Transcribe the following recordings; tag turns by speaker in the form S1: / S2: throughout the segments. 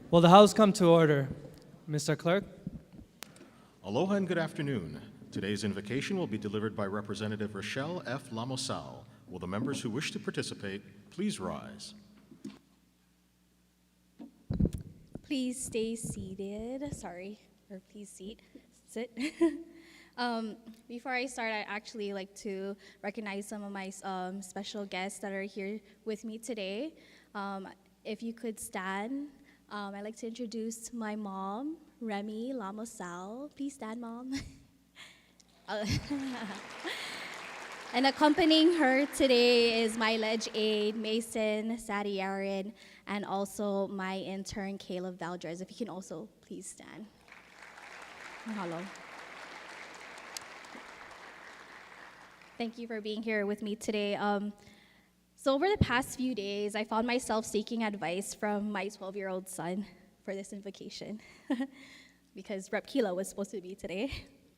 S1: Will the House come to order? Mr. Clerk?
S2: Aloha and good afternoon. Today's invocation will be delivered by Representative Rochelle F. Lamosal. Will the members who wish to participate please rise?
S3: Please stay seated. Sorry, or please sit. Before I start, I'd actually like to recognize some of my special guests that are here with me today. If you could stand, I'd like to introduce my mom, Remy Lamosal. Please stand, Mom. And accompanying her today is my ledge aide, Mason Sadiaran, and also my intern, Caleb Valdres. If you can also please stand. Mahalo. Thank you for being here with me today. So over the past few days, I found myself seeking advice from my 12-year-old son for this invocation because Rep Kila was supposed to be today,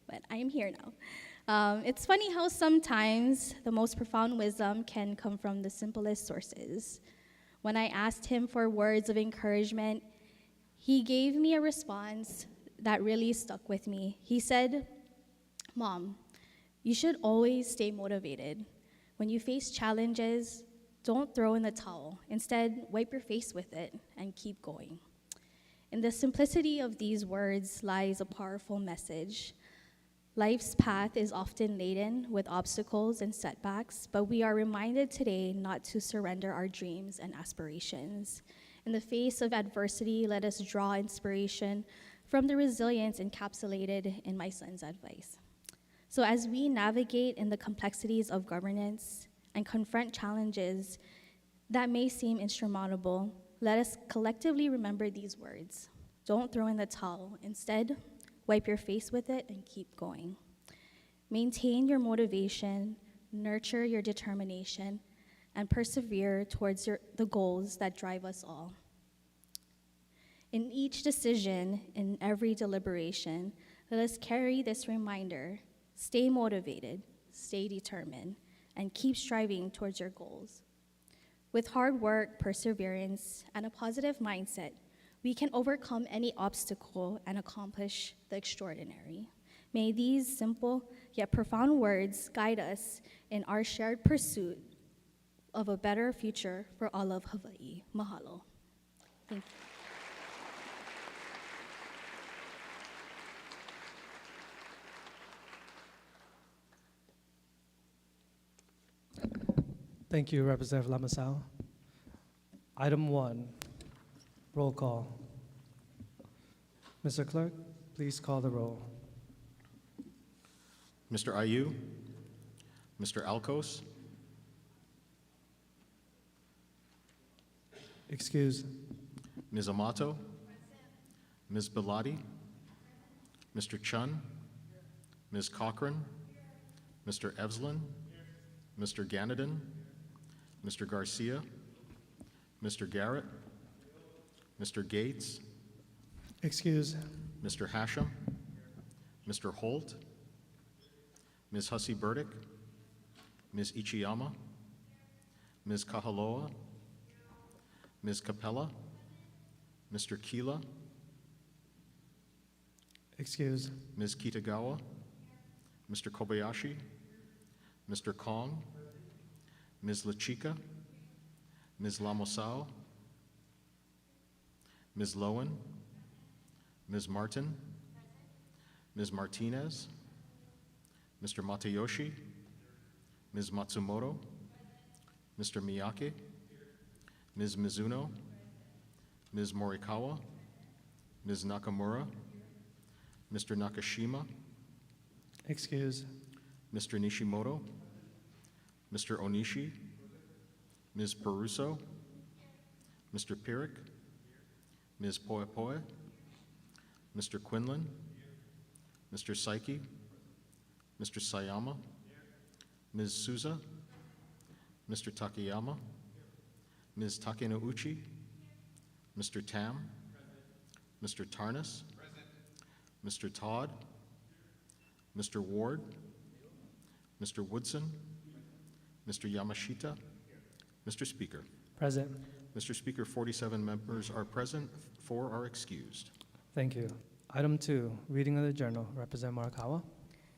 S3: but I am here now. It's funny how sometimes the most profound wisdom can come from the simplest sources. When I asked him for words of encouragement, he gave me a response that really stuck with me. He said, "Mom, you should always stay motivated. When you face challenges, don't throw in the towel. Instead, wipe your face with it and keep going." In the simplicity of these words lies a powerful message. Life's path is often laden with obstacles and setbacks, but we are reminded today not to surrender our dreams and aspirations. In the face of adversity, let us draw inspiration from the resilience encapsulated in my son's advice. So as we navigate in the complexities of governance and confront challenges that may seem insurmountable, let us collectively remember these words. Don't throw in the towel. Instead, wipe your face with it and keep going. Maintain your motivation, nurture your determination, and persevere towards the goals that drive us all. In each decision, in every deliberation, let us carry this reminder: stay motivated, stay determined, and keep striving towards your goals. With hard work, perseverance, and a positive mindset, we can overcome any obstacle and accomplish the extraordinary. May these simple yet profound words guide us in our shared pursuit of a better future for all of Hawaii. Mahalo. Thank you.
S1: Thank you, Representative Lamosal. Item 1, roll call. Mr. Clerk, please call the roll.
S2: Mr. Ayu, Mr. Alcos,
S1: Excuse.
S2: Ms. Amato, Ms. Bellotti, Mr. Chun, Ms. Cochran, Mr. Evslin, Mr. Ganadin, Mr. Garcia, Mr. Garrett, Mr. Gates,
S1: Excuse.
S2: Mr. Hashem, Mr. Holt, Ms. Hussey Burdick, Ms. Ichiyama, Ms. Kahaloa, Ms. Capella, Mr. Keela,
S1: Excuse.
S2: Ms. Kitagawa, Mr. Kobayashi, Mr. Kong, Ms. Lachika, Ms. Lamosal, Ms. Lowen, Ms. Martin, Ms. Martinez, Mr. Matayoshi, Ms. Matsumoto, Mr. Miyake, Ms. Mizuno, Ms. Morikawa, Ms. Nakamura, Mr. Nakashima,
S1: Excuse.
S2: Mr. Nishimoto, Mr. Onishi, Ms. Peruso, Mr. Pirik, Ms. Poepoe, Mr. Quinlan, Mr. Saiki, Mr. Sayama, Ms. Souza, Mr. Takayama, Ms. Takenouchi, Mr. Tam, Mr. Tarnas, Mr. Todd, Mr. Ward, Mr. Woodson, Mr. Yamashita, Mr. Speaker.
S1: Present.
S2: Mr. Speaker, 47 members are present, 4 are excused.
S1: Thank you. Item 2, reading of the journal. Representative Morikawa.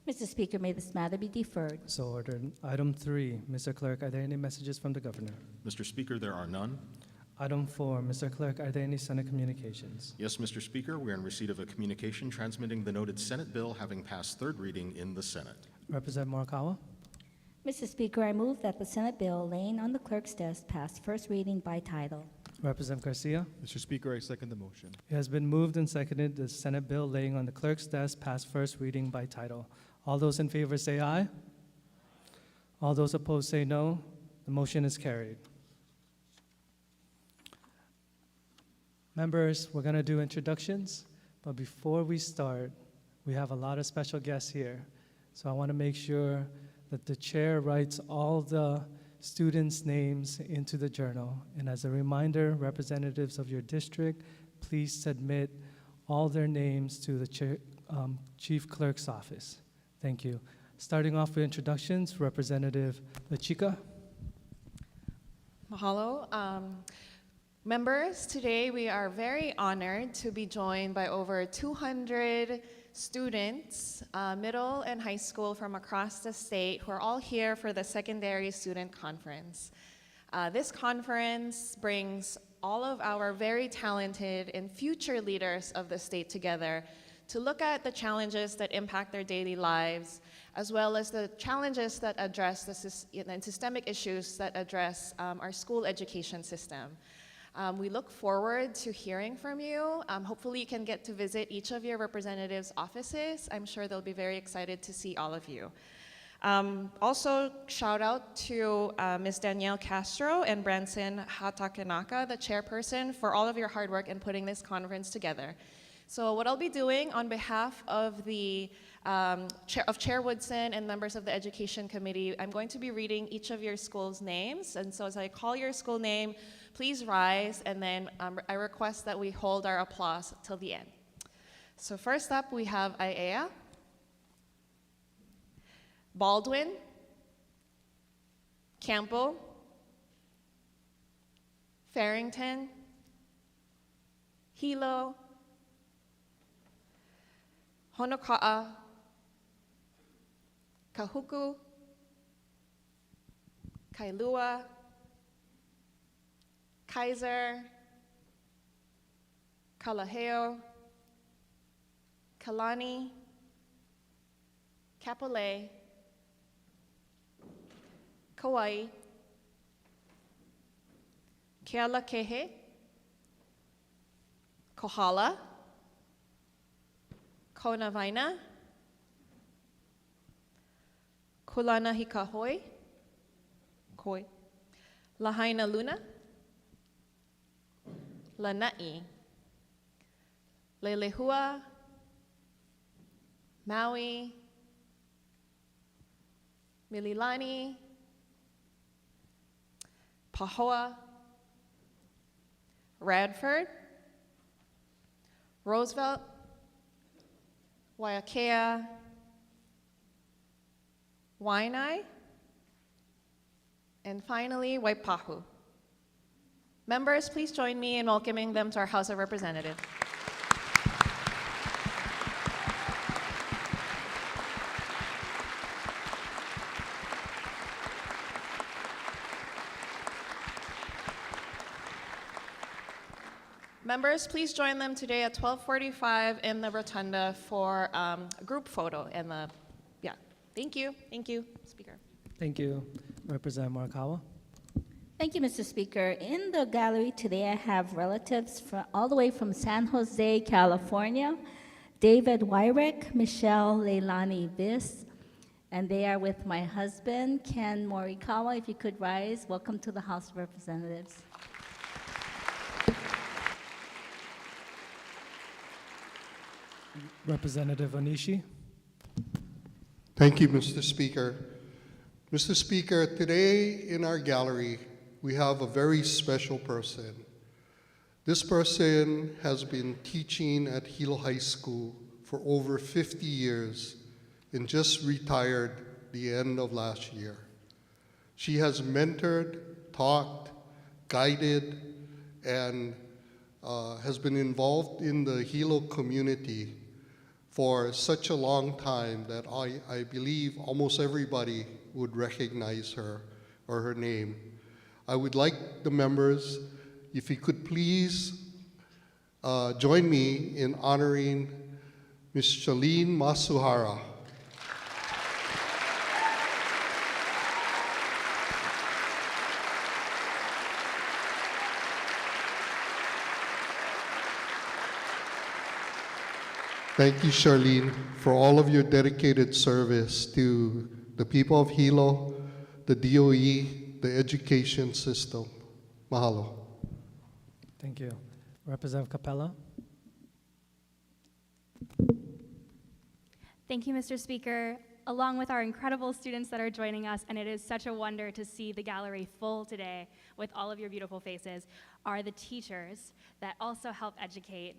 S4: Mr. Speaker, may this matter be deferred.
S1: So ordered. Item 3, Mr. Clerk, are there any messages from the governor?
S2: Mr. Speaker, there are none.
S1: Item 4, Mr. Clerk, are there any Senate communications?
S2: Yes, Mr. Speaker, we are in receipt of a communication transmitting the noted Senate bill having passed third reading in the Senate.
S1: Representative Morikawa.
S4: Mr. Speaker, I move that the Senate bill laying on the clerk's desk pass first reading by title.
S1: Representative Garcia.
S5: Mr. Speaker, I second the motion.
S1: It has been moved and seconded the Senate bill laying on the clerk's desk pass first reading by title. All those in favor say aye. All those opposed say no. The motion is carried. Members, we're going to do introductions, but before we start, we have a lot of special guests here. So I want to make sure that the chair writes all the students' names into the journal. And as a reminder, representatives of your district, please submit all their names to the chief clerk's office. Thank you. Starting off with introductions, Representative Lachika.
S6: Mahalo. Members, today we are very honored to be joined by over 200 students, middle and high school from across the state, who are all here for the Secondary Student Conference. This conference brings all of our very talented and future leaders of the state together to look at the challenges that impact their daily lives, as well as the challenges that address and systemic issues that address our school education system. We look forward to hearing from you. Hopefully you can get to visit each of your representatives' offices. I'm sure they'll be very excited to see all of you. Also, shout out to Ms. Danielle Castro and Branson Hatakanaka, the chairperson, for all of your hard work in putting this conference together. So what I'll be doing on behalf of the Chair Woodson and members of the Education Committee, I'm going to be reading each of your school's names. And so as I call your school name, please rise, and then I request that we hold our applause till the end. So first up, we have Aiea, Baldwin, Campbell, Farrington, Hilo, Honoka'a, Kahuku, Kailua, Kaiser, Kalaheo, Kalani, Kapolei, Kauai, Kealakehe, Kohala, Konavaina, Kulanahikahoi, Koi, Lahaina Luna, Lanai, Lelehua, Maui, Mililani, Pahoa, Radford, Roosevelt, Waiakea, Waianae, and finally, Waipahu. Members, please join me in welcoming them to our House of Representatives. Members, please join them today at 12:45 in the rotunda for a group photo. Thank you, Speaker.
S1: Thank you. Representative Morikawa.
S4: Thank you, Mr. Speaker. In the gallery today, I have relatives all the way from San Jose, California, David Wyrick, Michelle Leilani Vis, and they are with my husband, Ken Morikawa. If you could rise, welcome to the House of Representatives.
S1: Representative Onishi.
S7: Thank you, Mr. Speaker. Mr. Speaker, today in our gallery, we have a very special person. This person has been teaching at Hilo High School for over 50 years and just retired the end of last year. She has mentored, taught, guided, and has been involved in the Hilo community for such a long time that I believe almost everybody would recognize her or her name. I would like the members, if you could please join me in honoring Ms. Shalene Masuhara. Thank you, Charlene, for all of your dedicated service to the people of Hilo, the DOE, the education system. Mahalo.
S1: Thank you. Representative Capella.
S5: Thank you, Mr. Speaker. Along with our incredible students that are joining us, and it is such a wonder to see the gallery full today with all of your beautiful faces, are the teachers that also help educate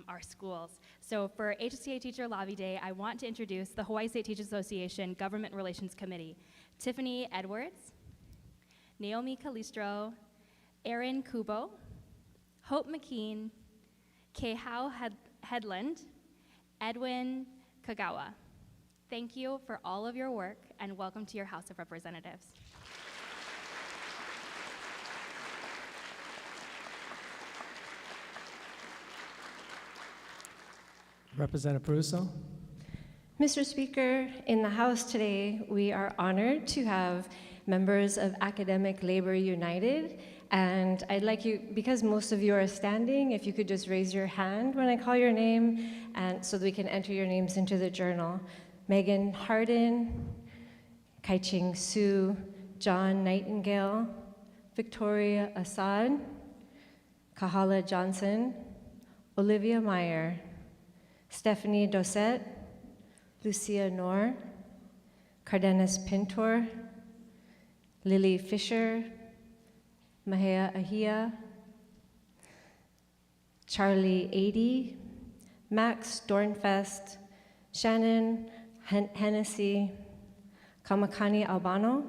S5: our schools. So for HSTA Teacher Lobby Day, I want to introduce the Hawaii State Teachers Association Government Relations Committee. Tiffany Edwards, Naomi Calistro, Erin Kubo, Hope McKean, Kehau Headland, Edwin Kagawa. Thank you for all of your work, and welcome to your House of Representatives.
S1: Representative Peruso.
S8: Mr. Speaker, in the House today, we are honored to have members of Academic Labor United, and I'd like you, because most of you are standing, if you could just raise your hand when I call your name, and so that we can enter your names into the journal. Megan Hardin, Kai-Ching Su, John Nightingale, Victoria Assad, Kahala Johnson, Olivia Meyer, Stephanie Dossett, Lucia Knorr, Cardenas Pintor, Lily Fisher, Mahea Ahia, Charlie Adie, Max Dornfest, Shannon Hennessy, Kamakani Albano,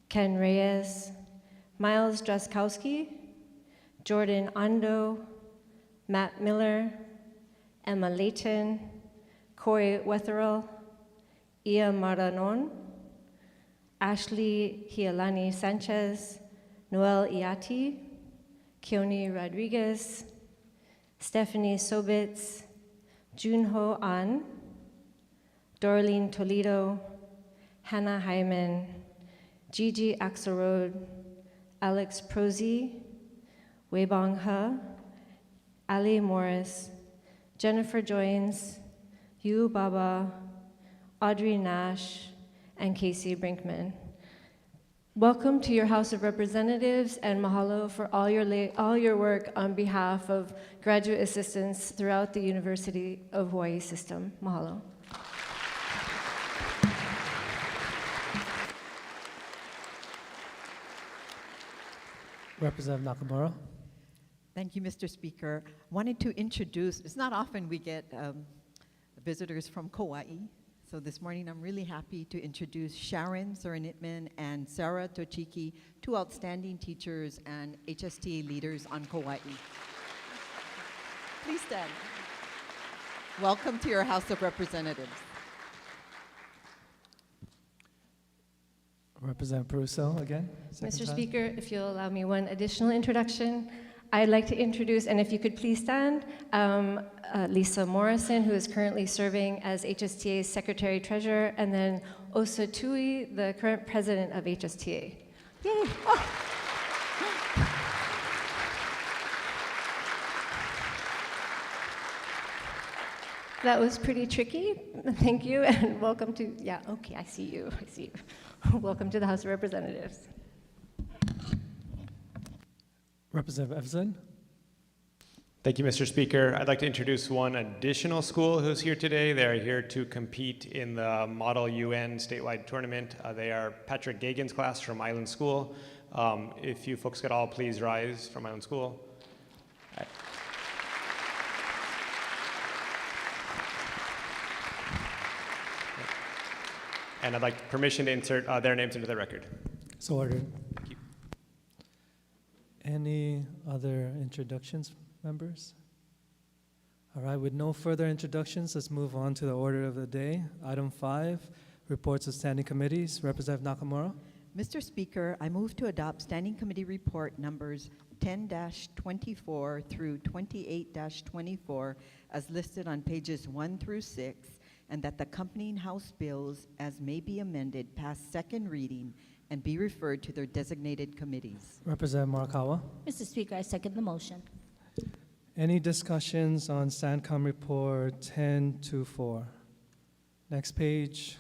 S8: Ken Reyes, Miles Draskowski, Jordan Ando, Matt Miller, Emma Layton, Corey Wetherell, Ia Maranon, Ashley Hialani Sanchez, Noel Iati, Keone Rodriguez, Stephanie Sobitz, Junho An, Dorleen Toledo, Hannah Hyman, Gigi Axelrod, Alex Prosy, Weibong He, Ali Morris, Jennifer Joines, Yu Baba, Audrey Nash, and Casey Brinkman. Welcome to your House of Representatives, and mahalo for all your work on behalf of graduate assistants throughout the University of Hawaii system. Mahalo.
S1: Representative Nakamura.
S9: Thank you, Mr. Speaker. Wanted to introduce, it's not often we get visitors from Kauai. So this morning I'm really happy to introduce Sharon Sorenitman and Sarah Tochiki, two outstanding teachers and HST leaders on Kauai. Please stand. Welcome to your House of Representatives.
S1: Representative Peruso again. second
S8: Mr.
S1: time.
S8: Speaker, if you'll allow me one additional introduction, I'd like to introduce, and if you could please stand, Lisa Morrison, who is currently serving as HSTA's Secretary Treasurer, and then Osa Tui, the current president of HSTA. Yay! Oh. That was pretty tricky. Thank you, and welcome to, yeah, okay, I see you. Welcome to the House of Representatives.
S1: Representative Evson.
S10: Thank you, Mr. Speaker. I'd like to introduce one additional school who's here today. They're here to compete in the Model UN statewide tournament. They are Patrick Gagan's class from Island School. If you folks could all please rise from Island School. And I'd like permission to insert their names into the record.
S1: So ordered.
S10: Thank you.
S1: Any other introductions, members? All right, with no further introductions, let's move on to the order of the day. Item 5, reports of standing committees. Representative Nakamura.
S9: Mr. Speaker, I move to adopt Standing Committee Report numbers 10-24 through 28-24 as listed on pages 1 through 6, and that the accompanying House bills, as may be amended, pass second reading and be referred to their designated committees.
S1: Representative Morikawa.
S4: Mr. Speaker, I second the motion.
S1: Any discussions on STANCOM report 10-4? Next page,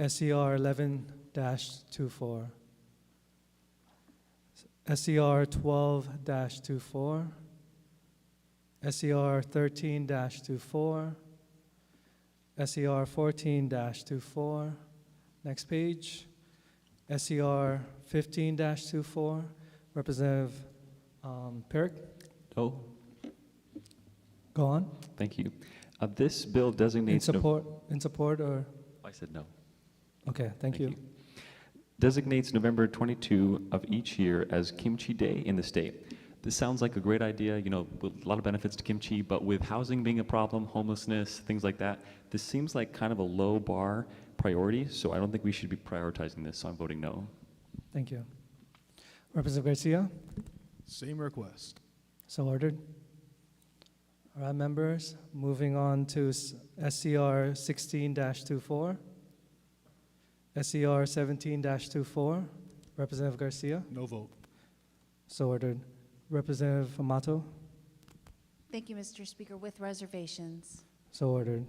S1: SER 11-24. SER 12-24. SER 13-24. SER 14-24. Next page, SER 15-24. Representative Perrick.
S11: No.
S1: Go on.
S11: Thank you. This bill designates...
S1: In support or?
S11: I said no.
S1: Okay, thank you.
S11: Designates November 22 of each year as Kimchi Day in the state. This sounds like a great idea, you know, with a lot of benefits to kimchi, but with housing being a problem, homelessness, things like that, this seems like kind of a low bar priority, so I don't think we should be prioritizing this, so I'm voting no.
S1: Thank you. Representative Garcia?
S12: Same request.
S1: So ordered. All right, members, moving on to SCR 16-24. SCR 17-24. Representative Garcia?
S12: No vote.
S1: So ordered. Representative Amato?
S13: Thank you, Mr. Speaker, with reservations.
S1: So ordered.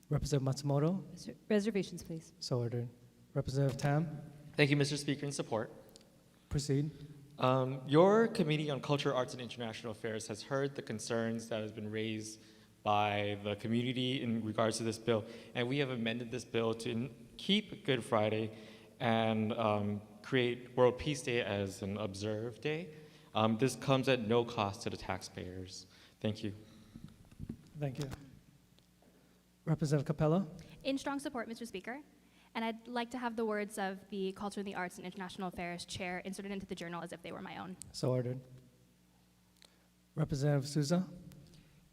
S1: Representative Matsumoto?
S8: Reservations, please.
S1: So ordered. Representative Tam?
S14: Thank you, Mr. Speaker. In support.
S1: Proceed.
S14: Your Committee on Culture, Arts, and International Affairs has heard the concerns that has been raised by the community in regards to this bill, and we have amended this bill to keep Good Friday and create World Peace Day as an observed day. This comes at no cost to the taxpayers. Thank you.
S1: Thank you. Representative Capella?
S5: In strong support, Mr. Speaker. And I'd like to have the words of the Culture and the Arts and International Affairs Chair inserted into the journal as if they were my own.
S1: So ordered. Representative Souza?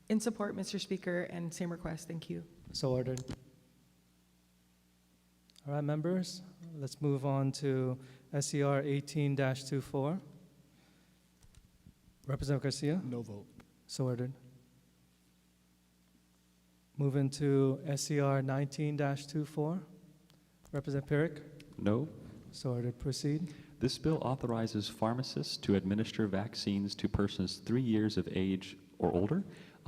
S15: In support, Mr. Speaker, and same request. Thank you.
S1: So ordered. All right, members, let's move on to SCR 18-24. Representative Garcia?
S12: No vote.
S1: So ordered. Move into SCR 19-24. Representative Perrick?
S11: No.
S1: So ordered. Proceed.
S11: This bill authorizes pharmacists to administer vaccines to persons 3 years of age or older.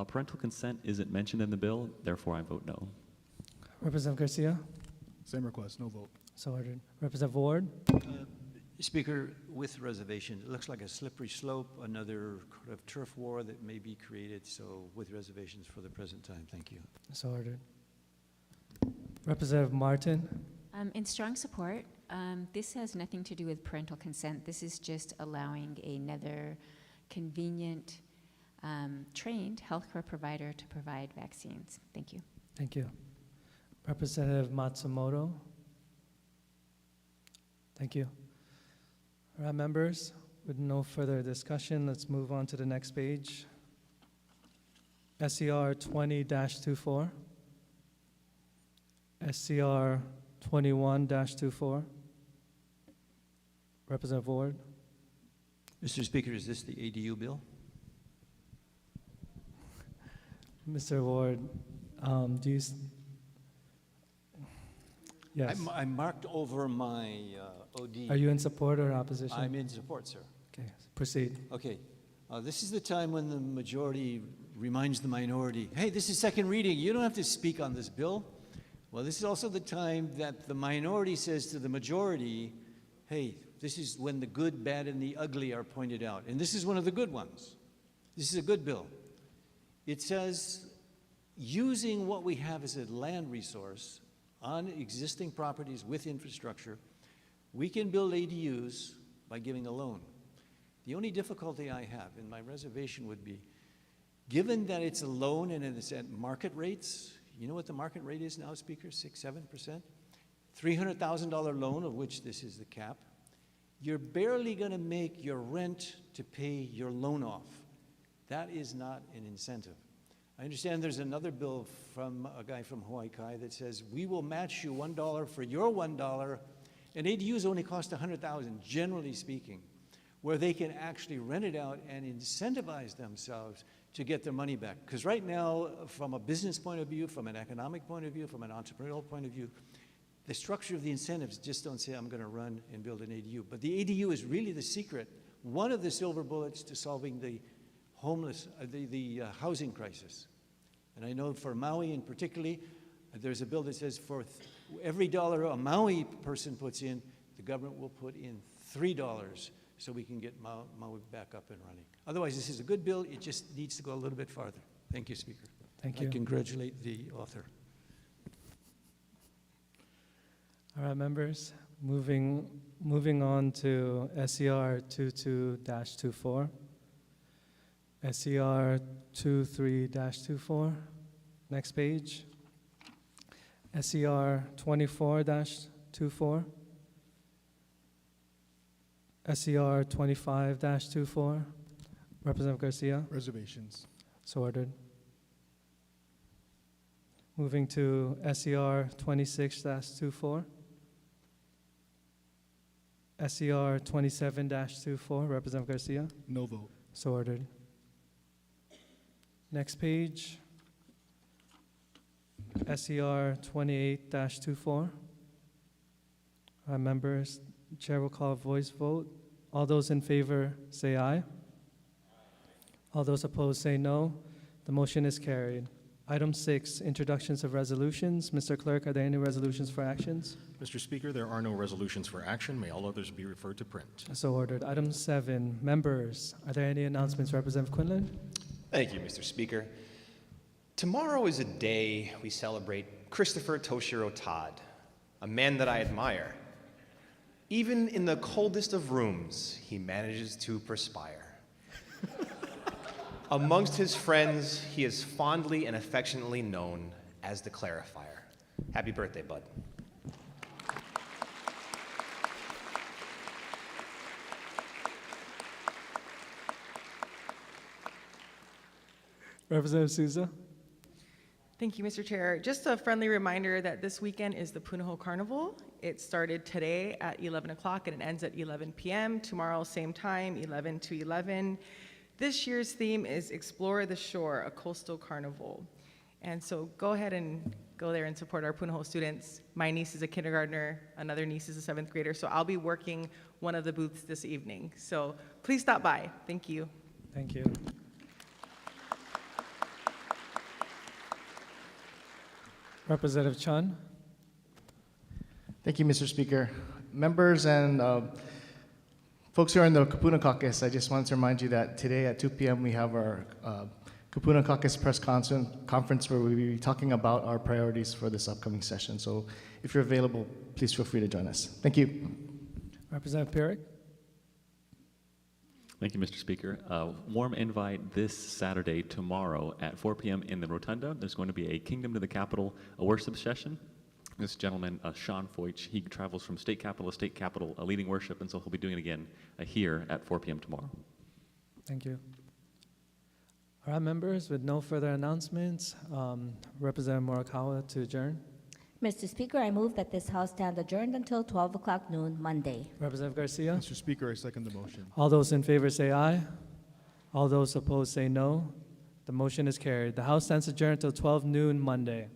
S11: Parental consent isn't mentioned in the bill, therefore I vote no.
S1: Representative Garcia?
S12: Same request. No vote.
S1: So ordered. Representative Ward?
S16: Speaker, with reservations, it looks like a slippery slope, another kind of turf war that may be created, so with reservations for the present time. Thank you.
S1: So ordered. Representative Martin?
S13: In strong support, this has nothing to do with parental consent. This is just allowing another convenient, trained healthcare provider to provide vaccines. Thank you.
S1: Thank you. Representative Matsumoto? Thank you. All right, members, with no further discussion, let's move on to the next page. SCR 20-24. SCR 21-24. Representative Ward?
S16: Mr. Speaker, is this the ADU bill?
S1: Mr. Ward, do you... Yes.
S16: I marked over my OD.
S1: Are you in support or opposition?
S16: I'm in support, sir.
S1: Okay, proceed.
S16: Okay. This is the time when the majority reminds the minority, hey, this is second reading. You don't have to speak on this bill. Well, this is also the time that the minority says to the majority, hey, this is when the good, bad, and the ugly are pointed out. And this is one of the good ones. This is a good bill. It says, using what we have as a land resource on existing properties with infrastructure, we can build ADUs by giving a loan. The only difficulty I have in my reservation would be, given that it's a loan and it's at market rates, you know what the market rate is now, Speaker? 6-7%? $300,000 loan, of which this is the cap. you're barely going to make your rent to pay your loan off. That is not an incentive. I understand there's another bill from a guy from Hawaii Kai that says, we will match you $1 for your $1, and ADUs only cost $100,000, generally speaking, where they can actually rent it out and incentivize themselves to get their money back. Because right now, from a business point of view, from an economic point of view, from an entrepreneurial point of view, the structure of the incentives just don't say, I'm going to run and build an ADU. But the ADU is really the secret, one of the silver bullets to solving the housing crisis. And I know for Maui in particularly, there's a bill that says for every dollar a Maui person puts in, the government will put in $3 so we can get Maui back up and running. Otherwise, this is a good bill. It just needs to go a little bit farther. Thank you, Speaker.
S1: Thank you.
S16: I congratulate the author.
S1: All right, members, moving on to SER 22-24. SER 23-24. Next page. SER 24-24. SER 25-24. Representative Garcia.
S12: Reservations.
S1: So ordered. Moving to SER 26-24. SER 27-24. Representative Garcia.
S12: No vote.
S1: So ordered. Next page. SER 28-24. Members, Chair will call a voice vote. All those in favor say aye. All those opposed say no. The motion is carried. Item 6, introductions of resolutions. Mr. Clerk, are there any resolutions for actions?
S2: Mr. Speaker, there are no resolutions for action. May all others be referred to print.
S1: So ordered. Item 7, members, are there any announcements? Representative Quinlan?
S17: Thank you, Mr. Speaker. Tomorrow is a day we celebrate Christopher Toshiro Todd, a man that I admire. Even in the coldest of rooms, he manages to perspire. Amongst his friends, he is fondly and affectionately known as the Clarifier. Happy birthday, bud.
S1: Representative Souza?
S15: Thank you, Mr. Chair. Just a friendly reminder that this weekend is the Punahou Carnival. It started today at 11 o'clock and it ends at 11 p.m. Tomorrow, same time, 11 to 11. This year's theme is Explore the Shore, a coastal carnival. And so go ahead and go there and support our Punahou students. My niece is a kindergartner, another niece is a 7th grader, so I'll be working one of the booths this evening. So please stop by. Thank you.
S1: Thank you. Representative Chun?
S18: Thank you, Mr. Speaker. Members and folks who are in the Kapuna Caucus, I just wanted to remind you that today at 2 p.m. we have our Kapuna Caucus press conference where we'll be talking about our priorities for this upcoming session. So if you're available, please feel free to join us. Thank you.
S1: Representative Pierrick?
S11: Thank you, Mr. Speaker. Warm invite this Saturday, tomorrow at 4 p.m. in the Rotunda. There's going to be a Kingdom to the Capitol, a worship session. This gentleman, Sean Foich, he travels from state capitol to state capitol, leading worship, and so he'll be doing it again here at 4 p.m. tomorrow.
S1: Thank you. All right, members, with no further announcements, Representative Morikawa to adjourn.
S4: Mr. Speaker, I move that this House stand adjourned until 12 o'clock noon Monday.
S1: Representative Garcia?
S12: Mr. Speaker, I second the motion.
S1: All those in favor say aye. All those opposed say no. The motion is carried. The House stands adjourned until 12 noon Monday.